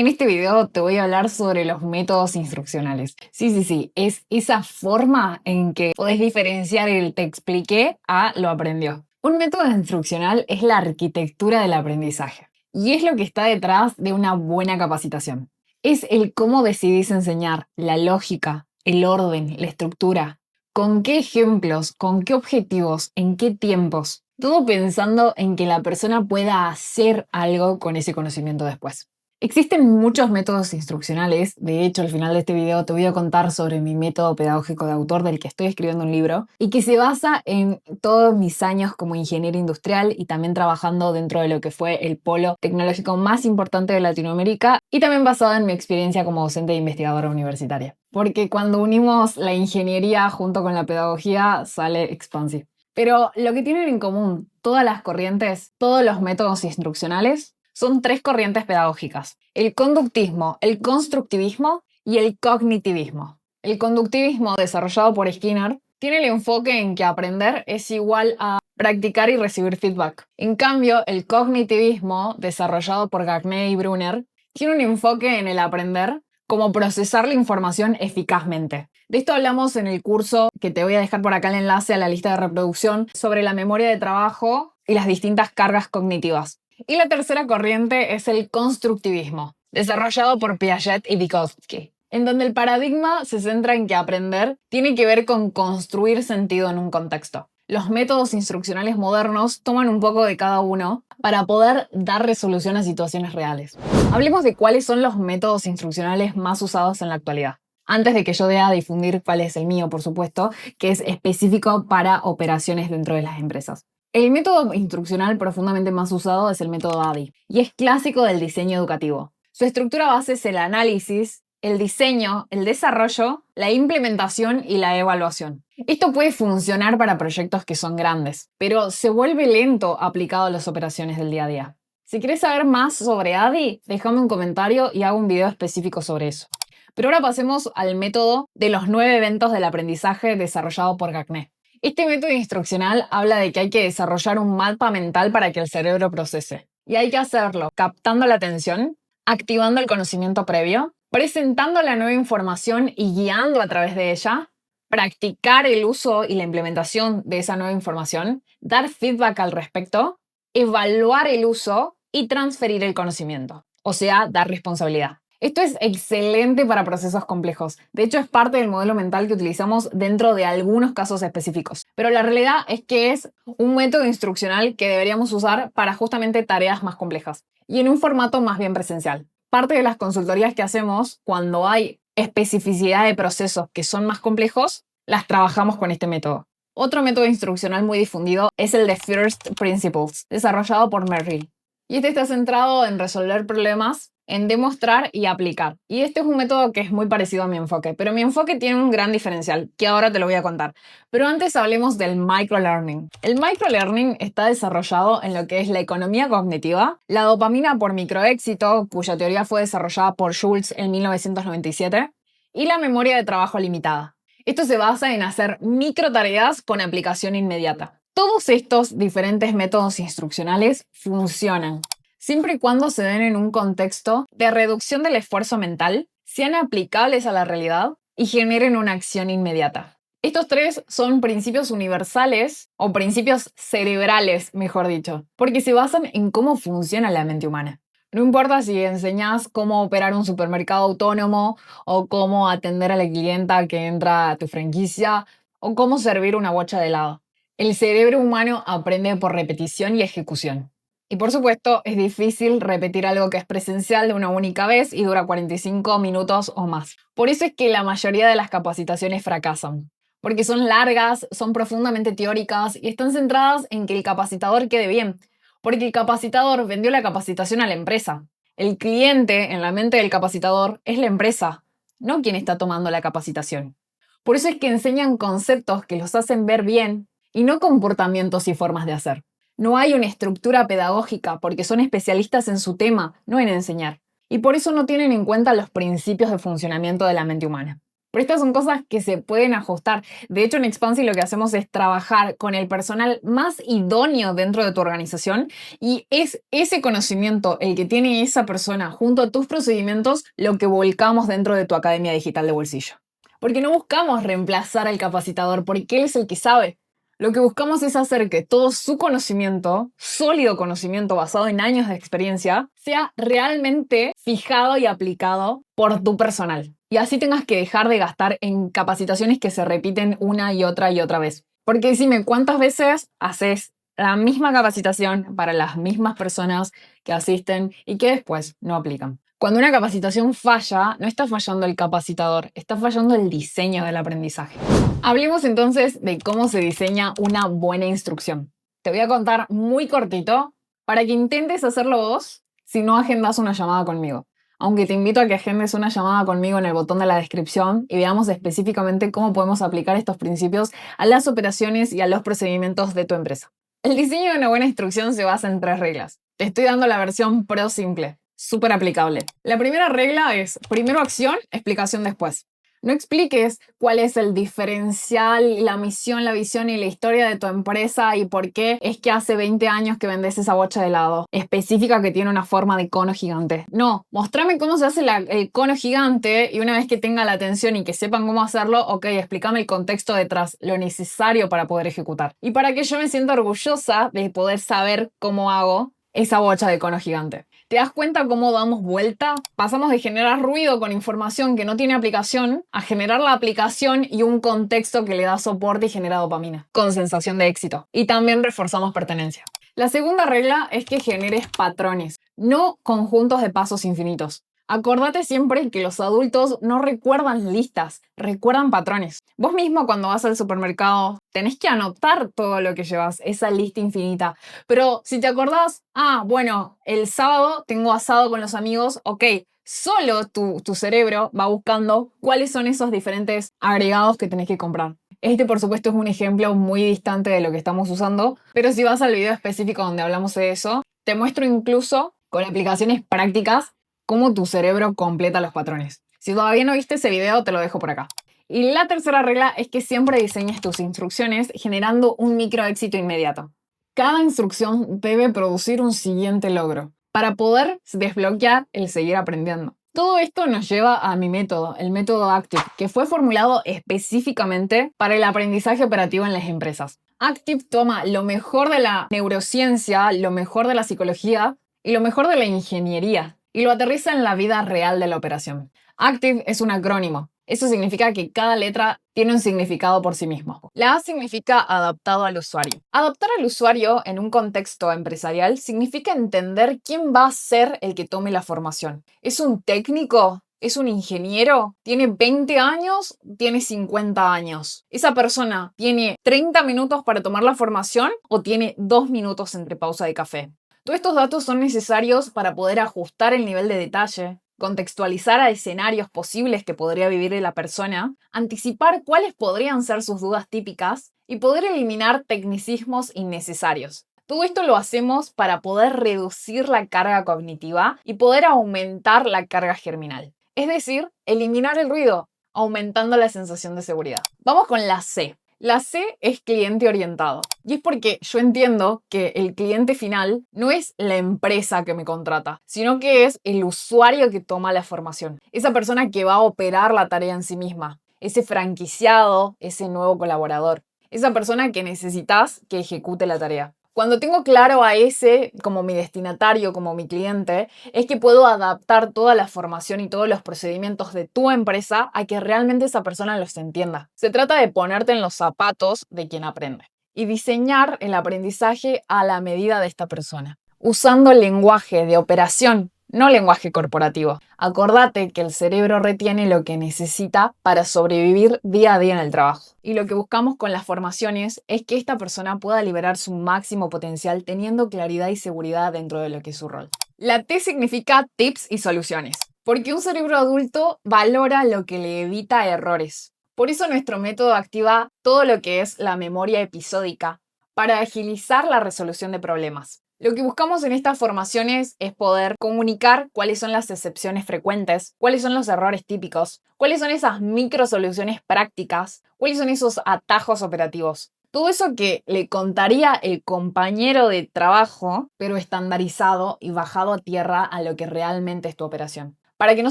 En este video te voy a hablar sobre los métodos instruccionales. Sí, es esa forma en que podés diferenciar el te expliqué a lo aprendió. Un método instruccional es la arquitectura del aprendizaje y es lo que está detrás de una buena capacitación. Es el cómo decidís enseñar, la lógica, el orden, la estructura, con qué ejemplos, con qué objetivos, en qué tiempos. Todo pensando en que la persona pueda hacer algo con ese conocimiento después. Existen muchos métodos instruccionales. De hecho, al final de este video te voy a contar sobre mi método pedagógico de autor del que estoy escribiendo un libro y que se basa en todos mis años como ingeniero industrial y también trabajando dentro de lo que fue el polo tecnológico más importante de Latinoamérica y también basado en mi experiencia como docente e investigadora universitaria. Porque cuando unimos la ingeniería junto con la pedagogía sale expansive. Pero lo que tienen en común todas las corrientes, todos los métodos instruccionales, son tres corrientes pedagógicas: el conductismo, el constructivismo y el cognitivismo. El conductivismo, desarrollado por Skinner, tiene el enfoque en que aprender es igual a practicar y recibir feedback. En cambio, el cognitivismo, desarrollado por Gagné y Brunner, tiene un enfoque en el aprender como procesar la información eficazmente. De esto hablamos en el curso, que te voy a dejar por acá el enlace a la lista de reproducción, sobre la memoria de trabajo y las distintas cargas cognitivas. Y la tercera corriente es el constructivismo, desarrollado por Piaget y Vygotsky, en donde el paradigma se centra en que aprender tiene que ver con construir sentido en un contexto. Los métodos instruccionales modernos toman un poco de cada uno para poder dar resolución a situaciones reales. Hablemos de cuáles son los métodos instruccionales más usados en la actualidad. Antes de que yo dé a difundir cuál es el mío, por supuesto, que es específico para operaciones dentro de las empresas. El método instruccional profundamente más usado es el método ADDIE y es clásico del diseño educativo. Su estructura base es el análisis, el diseño, el desarrollo, la implementación y la evaluación. Esto puede funcionar para proyectos que son grandes, pero se vuelve lento aplicado a las operaciones del día a día. Si quieres saber más sobre ADDIE, déjame un comentario y hago un video específico sobre eso. Pero ahora pasemos al método de los 9 eventos del aprendizaje desarrollado por Gagné. Este método instruccional habla de que hay que desarrollar un mapa mental para que el cerebro procese. Y hay que hacerlo captando la atención, activando el conocimiento previo, presentando la nueva información y guiando a través de ella, practicar el uso y la implementación de esa nueva información, dar feedback al respecto, evaluar el uso y transferir el conocimiento, o sea, dar responsabilidad. Esto es excelente para procesos complejos. De hecho, es parte del modelo mental que utilizamos dentro de algunos casos específicos. Pero la realidad es que es un método instruccional que deberíamos usar para justamente tareas más complejas y en un formato más bien presencial. Parte de las consultorías que hacemos cuando hay especificidad de procesos que son más complejos, las trabajamos con este método. Otro método instruccional muy difundido es el de First Principles, desarrollado por Merrill. Y este está centrado en resolver problemas, en demostrar y aplicar. Y este es un método que es muy parecido a mi enfoque, pero mi enfoque tiene un gran diferencial, que ahora te lo voy a contar. Pero antes hablemos del microlearning. El microlearning está desarrollado en lo que es la economía cognitiva, la dopamina por microéxito, cuya teoría fue desarrollada por Schultz en 1997, y la memoria de trabajo limitada. Esto se basa en hacer microtareas con aplicación inmediata. Todos estos diferentes métodos instruccionales funcionan siempre y cuando se den en un contexto de reducción del esfuerzo mental, sean aplicables a la realidad y generen una acción inmediata. Estos tres son principios universales o principios cerebrales, mejor dicho, porque se basan en cómo funciona la mente humana. No importa si enseñas cómo operar un supermercado autónomo o cómo atender a la clienta que entra a tu franquicia o cómo servir una bocha de helado. El cerebro humano aprende por repetición y ejecución. Y por supuesto, es difícil repetir algo que es presencial de una única vez y dura 45 minutos o más. Por eso es que la mayoría de las capacitaciones fracasan. Porque son largas, son profundamente teóricas y están centradas en que el capacitador quede bien. Porque el capacitador vendió la capacitación a la empresa. El cliente en la mente del capacitador es la empresa, no quien está tomando la capacitación. Por eso es que enseñan conceptos que los hacen ver bien y no comportamientos y formas de hacer. No hay una estructura pedagógica porque son especialistas en su tema, no en enseñar. Y por eso no tienen en cuenta los principios de funcionamiento de la mente humana. Pero estas son cosas que se pueden ajustar. De hecho, en Expansi lo que hacemos es trabajar con el personal más idóneo dentro de tu organización y es ese conocimiento, el que tiene esa persona junto a tus procedimientos, lo que volcamos dentro de tu Academia Digital de Bolsillo. Porque no buscamos reemplazar al capacitador, porque él es el que sabe. Lo que buscamos es hacer que todo su conocimiento, sólido conocimiento basado en años de experiencia, sea realmente fijado y aplicado por tu personal. Y así tengas que dejar de gastar en capacitaciones que se repiten una y otra vez. Porque decime, ¿cuántas veces haces la misma capacitación para las mismas personas que asisten y que después no aplican? Cuando una capacitación falla, no está fallando el capacitador, está fallando el diseño del aprendizaje. Hablemos entonces de cómo se diseña una buena instrucción. Te voy a contar muy cortito para que intentes hacerlo vos si no agendas una llamada conmigo. Aunque te invito a que agendes una llamada conmigo en el botón de la descripción y veamos específicamente cómo podemos aplicar estos principios a las operaciones y a los procedimientos de tu empresa. El diseño de una buena instrucción se basa en 3 reglas. Te estoy dando la versión pro simple, súper aplicable. La primera regla es primero acción, explicación después. No expliques cuál es el diferencial, la misión, la visión y la historia de tu empresa y por qué es que hace 20 años que vendes esa bocha de helado específica que tiene una forma de cono gigante. No, mostrame cómo se hace el cono gigante y una vez que tenga la atención y que sepan cómo hacerlo, ok, explícame el contexto detrás, lo necesario para poder ejecutar. Y para que yo me sienta orgullosa de poder saber cómo hago esa bocha de cono gigante. ¿Te das cuenta cómo damos vuelta? Pasamos de generar ruido con información que no tiene aplicación a generar la aplicación y un contexto que le da soporte y genera dopamina, con sensación de éxito. Y también reforzamos pertenencia. La segunda regla es que generes patrones, no conjuntos de pasos infinitos. Acordate siempre que los adultos no recuerdan listas, recuerdan patrones. Vos mismo cuando vas al supermercado tenés que anotar todo lo que llevas, esa lista infinita. Pero si te acordás, bueno, el sábado tengo asado con los amigos, ok, solo tu cerebro va buscando cuáles son esos diferentes agregados que tenés que comprar. Este, por supuesto, es un ejemplo muy distante de lo que estamos usando, pero si vas al video específico donde hablamos de eso, te muestro incluso con aplicaciones prácticas cómo tu cerebro completa los patrones. Si todavía no viste ese video, te lo dejo por acá. Y la tercera regla es que siempre diseñes tus instrucciones generando un micro éxito inmediato. Cada instrucción debe producir un siguiente logro para poder desbloquear el seguir aprendiendo. Todo esto nos lleva a mi método, el método Active, que fue formulado específicamente para el aprendizaje operativo en las empresas. Active toma lo mejor de la neurociencia, lo mejor de la psicología y lo mejor de la ingeniería y lo aterriza en la vida real de la operación. Active es un acrónimo. Eso significa que cada letra tiene un significado por sí mismo. La A significa adaptado al usuario. Adaptar al usuario en un contexto empresarial significa entender quién va a ser el que tome la formación. ¿Es un técnico? ¿Es un ingeniero? ¿Tiene 20 años? ¿Tiene 50 años? ¿Esa persona tiene 30 minutos para tomar la formación o tiene 2 minutos entre pausa de café? Todos estos datos son necesarios para poder ajustar el nivel de detalle, contextualizar a escenarios posibles que podría vivir la persona, anticipar cuáles podrían ser sus dudas típicas y poder eliminar tecnicismos innecesarios. Todo esto lo hacemos para poder reducir la carga cognitiva y poder aumentar la carga germinal. Es decir, eliminar el ruido, aumentando la sensación de seguridad. Vamos con la C. La C es cliente orientado. Y es porque yo entiendo que el cliente final no es la empresa que me contrata, sino que es el usuario que toma la formación. Esa persona que va a operar la tarea en sí misma. Ese franquiciado, ese nuevo colaborador. Esa persona que necesitas que ejecute la tarea. Cuando tengo claro a ese como mi destinatario, como mi cliente, es que puedo adaptar toda la formación y todos los procedimientos de tu empresa a que realmente esa persona los entienda. Se trata de ponerte en los zapatos de quien aprende y diseñar el aprendizaje a la medida de esta persona, usando el lenguaje de operación, no lenguaje corporativo. Acordate que el cerebro retiene lo que necesita para sobrevivir día a día en el trabajo. Y lo que buscamos con las formaciones es que esta persona pueda liberar su máximo potencial teniendo claridad y seguridad dentro de lo que es su rol. La T significa tips y soluciones, porque un cerebro adulto valora lo que le evita errores. Por eso nuestro método activa todo lo que es la memoria episódica para agilizar la resolución de problemas. Lo que buscamos en estas formaciones es poder comunicar cuáles son las excepciones frecuentes, cuáles son los errores típicos, cuáles son esas micro soluciones prácticas, cuáles son esos atajos operativos. Todo eso que le contaría el compañero de trabajo, pero estandarizado y bajado a tierra a lo que realmente es tu operación. Para que no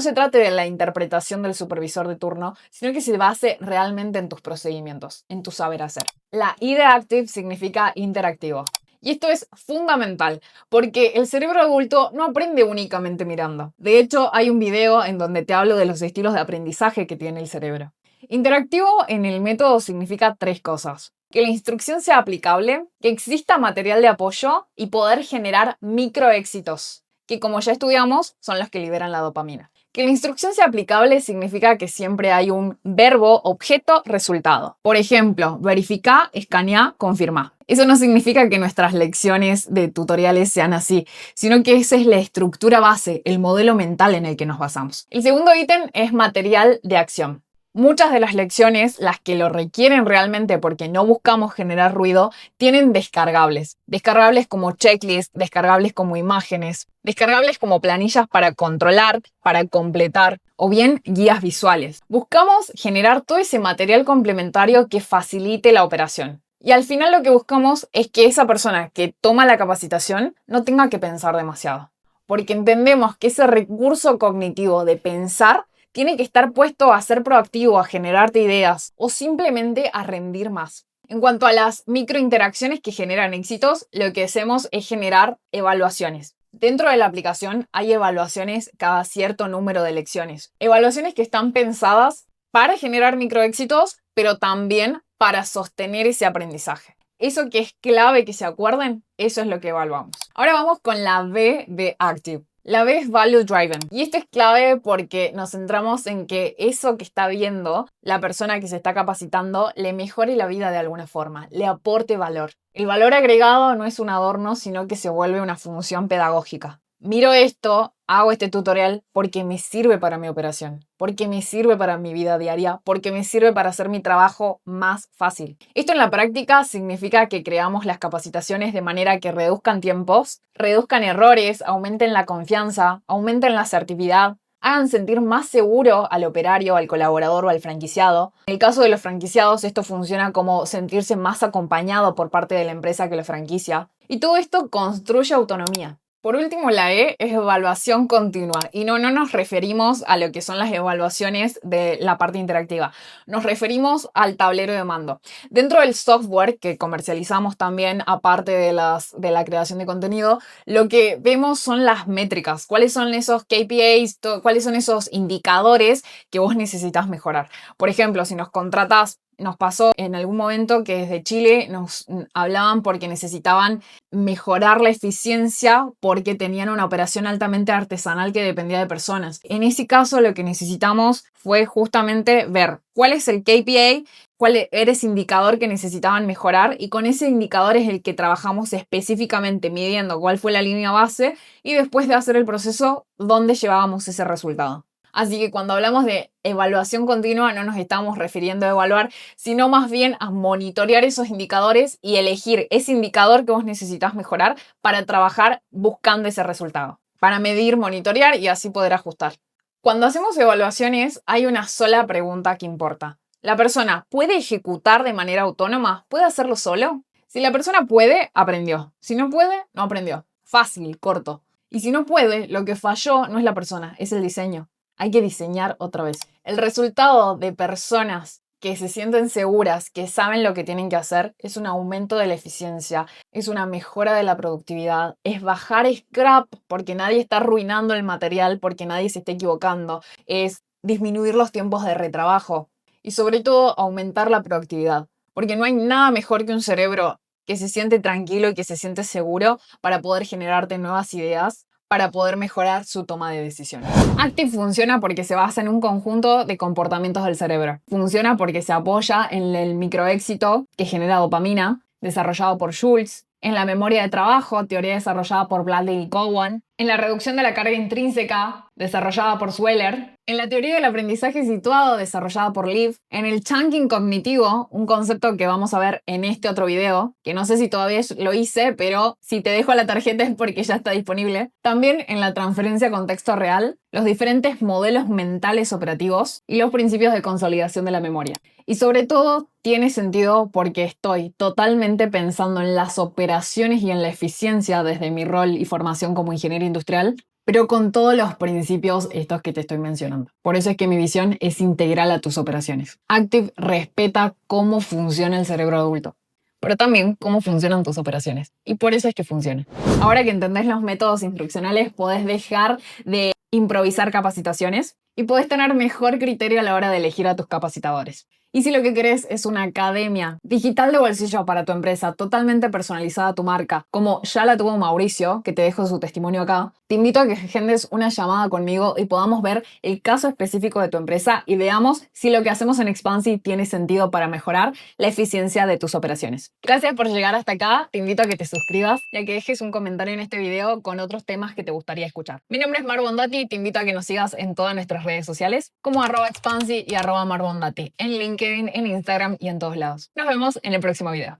se trate de la interpretación del supervisor de turno, sino que se base realmente en tus procedimientos, en tu saber hacer. La I de Active significa interactivo. Y esto es fundamental, porque el cerebro adulto no aprende únicamente mirando. De hecho, hay un video en donde te hablo de los estilos de aprendizaje que tiene el cerebro. Interactivo en el método significa tres cosas: que la instrucción sea aplicable, que exista material de apoyo y poder generar microéxitos, que como ya estudiamos, son los que liberan la dopamina. Que la instrucción sea aplicable significa que siempre hay un verbo, objeto, resultado. Por ejemplo, verificar, escanear, confirmar. Eso no significa que nuestras lecciones de tutoriales sean así, sino que esa es la estructura base, el modelo mental en el que nos basamos. El segundo ítem es material de acción. Muchas de las lecciones, las que lo requieren realmente porque no buscamos generar ruido, tienen descargables. Descargables como checklist, descargables como imágenes, descargables como planillas para controlar, para completar, o bien guías visuales. Buscamos generar todo ese material complementario que facilite la operación. Y al final lo que buscamos es que esa persona que toma la capacitación no tenga que pensar demasiado. Porque entendemos que ese recurso cognitivo de pensar tiene que estar puesto a ser proactivo, a generarte ideas o simplemente a rendir más. En cuanto a las microinteracciones que generan éxitos, lo que hacemos es generar evaluaciones. Dentro de la aplicación hay evaluaciones cada cierto número de lecciones. Evaluaciones que están pensadas para generar microéxitos, pero también para sostener ese aprendizaje. Eso que es clave que se acuerden, eso es lo que evaluamos. Ahora vamos con la B de Active. La B es Value Driven. Y esto es clave porque nos centramos en que eso que está viendo la persona que se está capacitando le mejore la vida de alguna forma, le aporte valor. El valor agregado no es un adorno, sino que se vuelve una función pedagógica. Miro esto, hago este tutorial porque me sirve para mi operación, porque me sirve para mi vida diaria, porque me sirve para hacer mi trabajo más fácil. Esto en la práctica significa que creamos las capacitaciones de manera que reduzcan tiempos, reduzcan errores, aumenten la confianza, aumenten la asertividad, hagan sentir más seguro al operario, al colaborador o al franquiciado. En el caso de los franquiciados, esto funciona como sentirse más acompañado por parte de la empresa que lo franquicia. Y todo esto construye autonomía. Por último, la E es evaluación continua y no nos referimos a lo que son las evaluaciones de la parte interactiva, nos referimos al tablero de mando. Dentro del software que comercializamos también, aparte de la creación de contenido, lo que vemos son las métricas, cuáles son esos KPIs, cuáles son esos indicadores que vos necesitas mejorar. Por ejemplo, si nos contratás, nos pasó en algún momento que desde Chile nos hablaban porque necesitaban mejorar la eficiencia porque tenían una operación altamente artesanal que dependía de personas. En ese caso lo que necesitamos fue justamente ver cuál es el KPI, cuál era ese indicador que necesitaban mejorar y con ese indicador es el que trabajamos específicamente midiendo cuál fue la línea base y después de hacer el proceso, dónde llevábamos ese resultado. Así que cuando hablamos de evaluación continua no nos estamos refiriendo a evaluar, sino más bien a monitorear esos indicadores y elegir ese indicador que vos necesitas mejorar para trabajar buscando ese resultado, para medir, monitorear y así poder ajustar. Cuando hacemos evaluaciones hay una sola pregunta que importa. ¿La persona puede ejecutar de manera autónoma? ¿Puede hacerlo solo? Si la persona puede, aprendió. Si no puede, no aprendió. Fácil, corto. Y si no puede, lo que falló no es la persona, es el diseño. Hay que diseñar otra vez. El resultado de personas que se sienten seguras, que saben lo que tienen que hacer, es un aumento de la eficiencia, es una mejora de la productividad, es bajar scrap porque nadie está arruinando el material, porque nadie se está equivocando, es disminuir los tiempos de retrabajo y sobre todo aumentar la productividad. Porque no hay nada mejor que un cerebro que se siente tranquilo y que se siente seguro para poder generarte nuevas ideas, para poder mejorar su toma de decisiones. Active funciona porque se basa en un conjunto de comportamientos del cerebro. Funciona porque se apoya en el microéxito que genera dopamina, desarrollado por Schultz, en la memoria de trabajo, teoría desarrollada por Bradley y Cowan, en la reducción de la carga intrínseca, desarrollada por Sweller, en la teoría del aprendizaje situado, desarrollada por Liv, en el chunking cognitivo, un concepto que vamos a ver en este otro video, que no sé si todavía lo hice, pero si te dejo la tarjeta es porque ya está disponible. También en la transferencia a contexto real, los diferentes modelos mentales operativos y los principios de consolidación de la memoria. Y sobre todo, tiene sentido porque estoy totalmente pensando en las operaciones y en la eficiencia desde mi rol y formación como ingeniero industrial, pero con todos los principios estos que te estoy mencionando. Por eso es que mi visión es integral a tus operaciones. Active respeta cómo funciona el cerebro adulto, pero también cómo funcionan tus operaciones. Y por eso es que funciona. Ahora que entendés los métodos instruccionales, podés dejar de improvisar capacitaciones y podés tener mejor criterio a la hora de elegir a tus capacitadores. Y si lo que querés es una academia digital de bolsillo para tu empresa, totalmente personalizada a tu marca, como ya la tuvo Mauricio, que te dejo su testimonio acá, te invito a que agendes una llamada conmigo y podamos ver el caso específico de tu empresa y veamos si lo que hacemos en Expansi tiene sentido para mejorar la eficiencia de tus operaciones. Gracias por llegar hasta acá, te invito a que te suscribas y a que dejes un comentario en este video con otros temas que te gustaría escuchar. Mi nombre es Mar Bondati, te invito a que nos sigas en todas nuestras redes sociales como @expansi y @marbondati, en LinkedIn, en Instagram y en todos lados. Nos vemos en el próximo video.